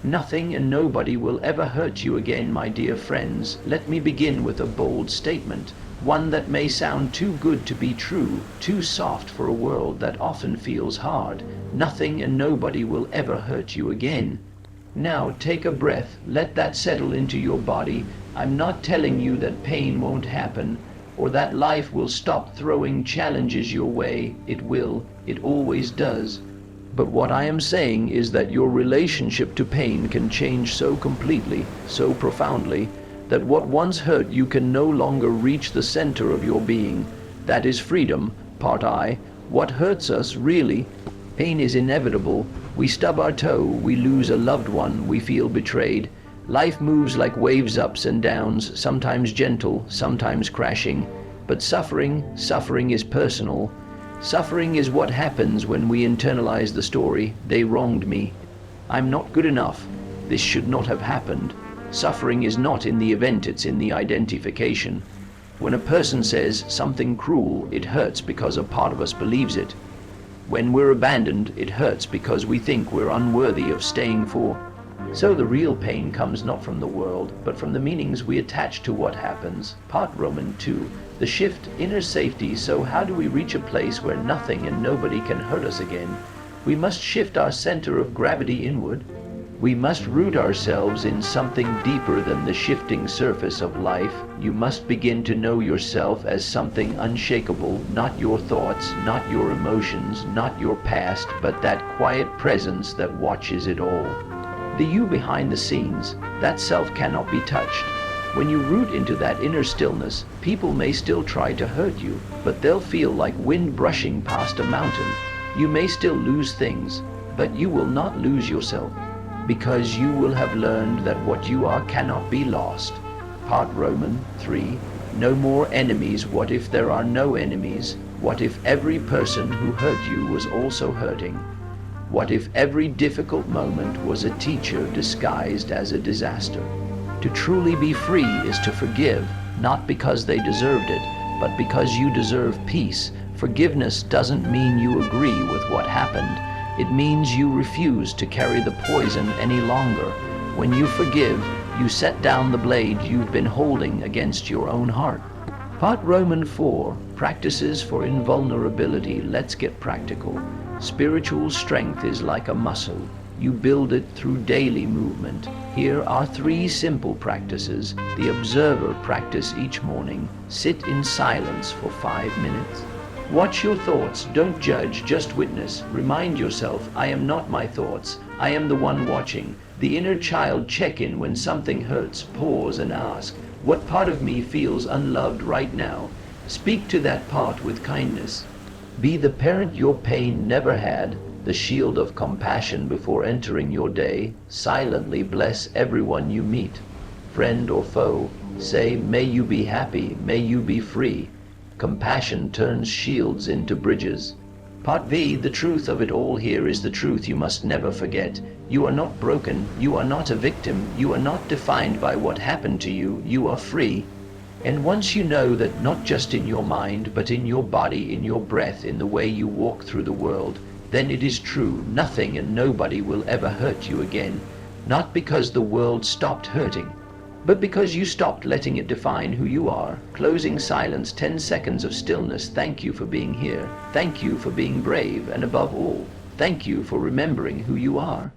Nothing and nobody will ever hurt you again, my dear friends. Let me begin with a bold statement, one that may sound too good to be true, too soft for a world that often feels hard. Nothing and nobody will ever hurt you again. Now take a breath, let that settle into your body. I'm not telling you that pain won't happen, or that life will stop throwing challenges your way. It will, it always does. But what I am saying is that your relationship to pain can change so completely, so profoundly, that what once hurt you can no longer reach the center of your being. That is freedom, part I. What hurts us, really? Pain is inevitable. We stub our toe, we lose a loved one, we feel betrayed. Life moves like waves, ups and downs, sometimes gentle, sometimes crashing. But suffering is personal. Suffering is what happens when we internalize the story, they wronged me. I'm not good enough. This should not have happened. Suffering is not in the event, it's in the identification. When a person says something cruel, it hurts because a part of us believes it. When we're abandoned, it hurts because we think we're unworthy of staying for. So the real pain comes not from the world, but from the meanings we attach to what happens. Part Roman 2. The shift, inner safety. So how do we reach a place where nothing and nobody can hurt us again? We must shift our center of gravity inward. We must root ourselves in something deeper than the shifting surface of life. You must begin to know yourself as something unshakable, not your thoughts, not your emotions, not your past, but that quiet presence that watches it all. The you behind the scenes, that self cannot be touched. When you root into that inner stillness, people may still try to hurt you, but they'll feel like wind brushing past a mountain. You may still lose things, but you will not lose yourself, because you will have learned that what you are cannot be lost. Part Roman 3. No more enemies. What if there are no enemies? What if every person who hurt you was also hurting? What if every difficult moment was a teacher disguised as a disaster? To truly be free is to forgive, not because they deserved it, but because you deserve peace. Forgiveness doesn't mean you agree with what happened. It means you refuse to carry the poison any longer. When you forgive, you set down the blade you've been holding against your own heart. Part Roman 4. Practices for invulnerability. Let's get practical. Spiritual strength is like a muscle. You build it through daily movement. Here are 3 simple practices. The observer practice each morning. Sit in silence for 5 minutes. Watch your thoughts. Don't judge, just witness. Remind yourself, I am not my thoughts. I am the one watching. The inner child check-in when something hurts. Pause and ask, what part of me feels unloved right now? Speak to that part with kindness. Be the parent your pain never had, the shield of compassion before entering your day. Silently bless everyone you meet, friend or foe. Say, may you be happy, may you be free. Compassion turns shields into bridges. Part V. The truth of it all here is the truth you must never forget. You are not broken, you are not a victim, you are not defined by what happened to you, you are free. And once you know that not just in your mind, but in your body, in your breath, in the way you walk through the world, then it is true, nothing and nobody will ever hurt you again. Not because the world stopped hurting, but because you stopped letting it define who you are. Closing silence, 10 seconds of stillness. Thank you for being here. Thank you for being brave, and above all, thank you for remembering who you are.